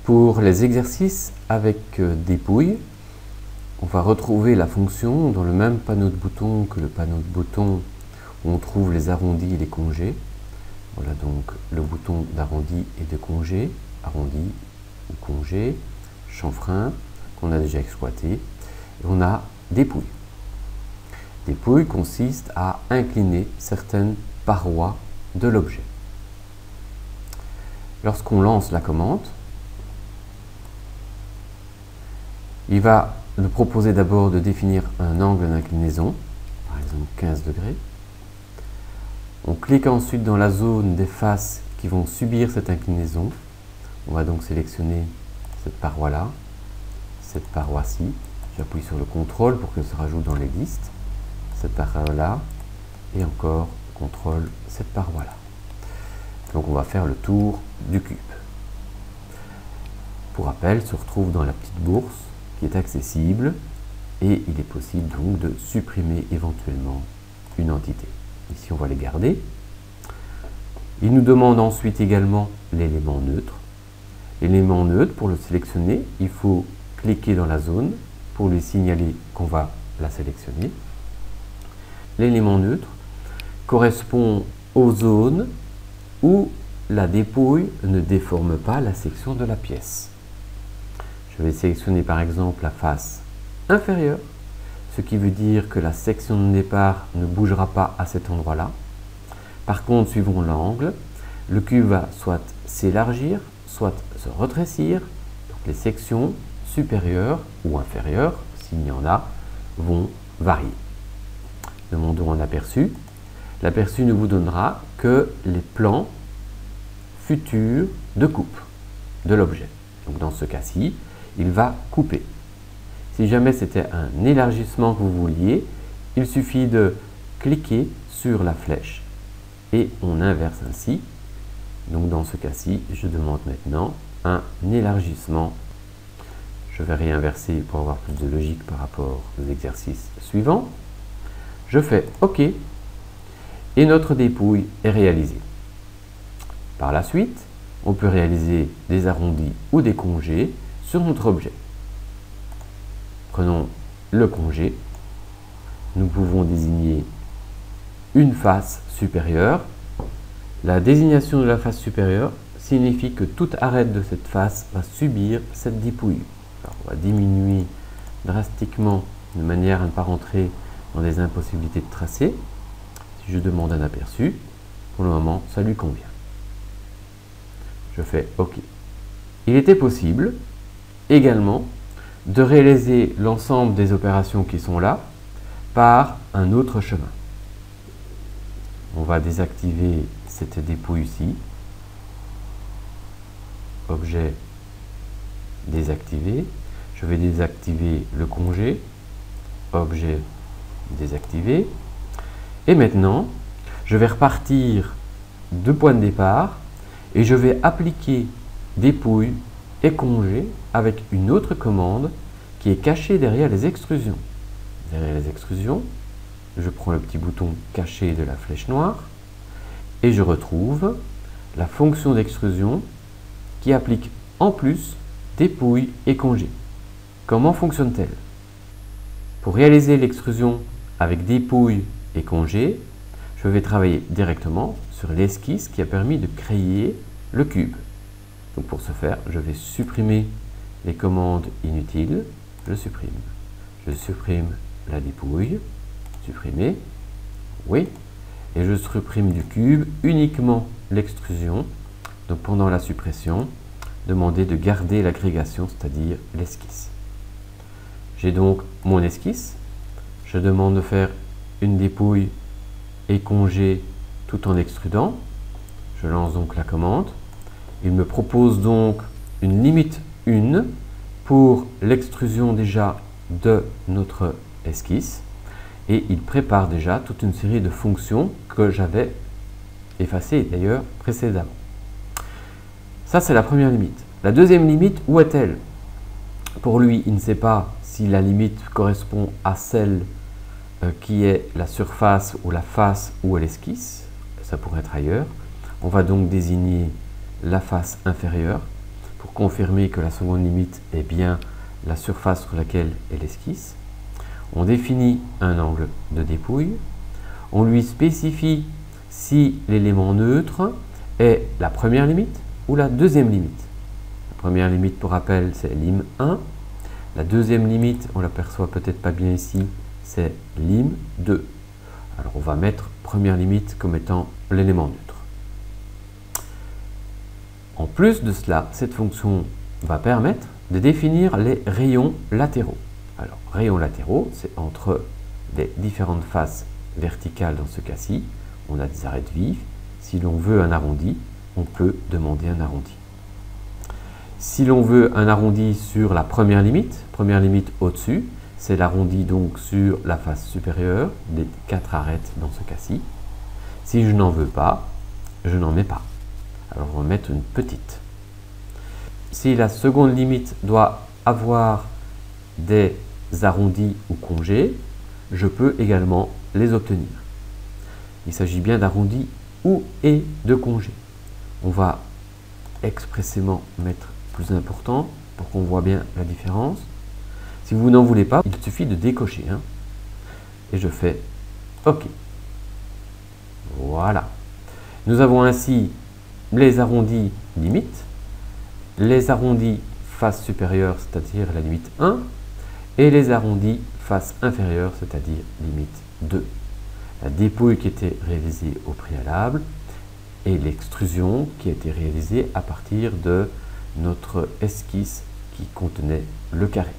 Pour les exercices avec dépouille, on va retrouver la fonction dans le même panneau de boutons que le panneau de boutons où on trouve les arrondis et les congés. Voilà donc le bouton d'arrondi et de congé, arrondi ou congé, chanfrein qu'on a déjà exploité, et on a dépouille. Dépouille consiste à incliner certaines parois de l'objet. Lorsqu'on lance la commande, il va nous proposer d'abord de définir un angle d'inclinaison, par exemple 15 degrés. On clique ensuite dans la zone des faces qui vont subir cette inclinaison. On va donc sélectionner cette paroi-là, cette paroi-ci. J'appuie sur le CTRL pour que ça se rajoute dans les listes. Cette paroi-là et encore CTRL cette paroi-là. Donc on va faire le tour du cube. Pour rappel, se retrouve dans la petite bourse qui est accessible et il est possible donc de supprimer éventuellement une entité. Ici on va les garder. Il nous demande ensuite également l'élément neutre. L'élément neutre, pour le sélectionner, il faut cliquer dans la zone pour lui signaler qu'on va la sélectionner. L'élément neutre correspond aux zones où la dépouille ne déforme pas la section de la pièce. Je vais sélectionner par exemple la face inférieure, ce qui veut dire que la section de départ ne bougera pas à cet endroit-là. Par contre, suivant l'angle, le cube va soit s'élargir, soit se rétrécir. Donc les sections supérieures ou inférieures, s'il y en a, vont varier. Demandons un aperçu. L'aperçu ne vous donnera que les plans futurs de coupe de l'objet. Donc dans ce cas-ci, il va couper. Si jamais c'était un élargissement que vous vouliez, il suffit de cliquer sur la flèche et on inverse ainsi. Donc dans ce cas-ci, je demande maintenant un élargissement. Je vais réinverser pour avoir plus de logique par rapport aux exercices suivants. Je fais OK et notre dépouille est réalisée. Par la suite, on peut réaliser des arrondis ou des congés sur notre objet. Prenons le congé. Nous pouvons désigner une face supérieure. La désignation de la face supérieure signifie que toute arête de cette face va subir cette dépouille. Alors, on va diminuer drastiquement de manière à ne pas rentrer dans des impossibilités de tracer. Si je demande un aperçu, pour le moment, ça lui convient. Je fais OK. Il était possible également de réaliser l'ensemble des opérations qui sont là par un autre chemin. On va désactiver cette dépouille ici. Objet désactivé. Je vais désactiver le congé. Objet désactivé. Et maintenant, je vais repartir du point de départ et je vais appliquer dépouille et congé avec une autre commande qui est cachée derrière les extrusions. Derrière les extrusions, je prends le petit bouton caché de la flèche noire et je retrouve la fonction d'extrusion qui applique en plus dépouille et congé. Comment fonctionne-t-elle? Pour réaliser l'extrusion avec dépouille et congé, je vais travailler directement sur l'esquisse qui a permis de créer le cube. Donc pour ce faire, je vais supprimer les commandes inutiles. Je supprime la dépouille, supprimer, oui, et je supprime du cube uniquement l'extrusion. Donc pendant la suppression, demander de garder l'agrégation, c'est-à-dire l'esquisse. J'ai donc mon esquisse. Je demande de faire une dépouille et congé tout en extrudant. Je lance donc la commande. Il me propose donc une limite 1 pour l'extrusion déjà de notre esquisse et il prépare déjà toute une série de fonctions que j'avais effacées d'ailleurs précédemment. Ça, c'est la première limite. La deuxième limite, où est-elle? Pour lui, il ne sait pas si la limite correspond à celle qui est la surface ou la face ou à l'esquisse. Ça pourrait être ailleurs. On va donc désigner la face inférieure. pour confirmer que la seconde limite est bien la surface sur laquelle est l'esquisse. On définit un angle de dépouille. On lui spécifie si l'élément neutre est la première limite ou la deuxième limite. La première limite, pour rappel, c'est lim 1. La deuxième limite, on l'aperçoit peut-être pas bien ici, c'est lim 2. Alors on va mettre première limite comme étant l'élément neutre. En plus de cela, cette fonction va permettre de définir les rayons latéraux. Alors, rayons latéraux, c'est entre les différentes faces verticales dans ce cas-ci. On a des arêtes vives. Si l'on veut un arrondi, on peut demander un arrondi. Si l'on veut un arrondi sur la première limite au-dessus, c'est l'arrondi donc sur la face supérieure des 4 arêtes dans ce cas-ci. Si je n'en veux pas, je n'en mets pas. Alors on va mettre une petite. Si la seconde limite doit avoir des arrondis ou congés, je peux également les obtenir. Il s'agit bien d'arrondis ou et de congés. On va expressément mettre plus important pour qu'on voit bien la différence. Si vous n'en voulez pas, il suffit de décocher. Et je fais OK. Voilà. Nous avons ainsi les arrondis limites, les arrondis face supérieure, c'est-à-dire la limite 1, et les arrondis face inférieure, c'est-à-dire limite 2. La dépouille qui était réalisée au préalable et l'extrusion qui a été réalisée à partir de notre esquisse qui contenait le carré.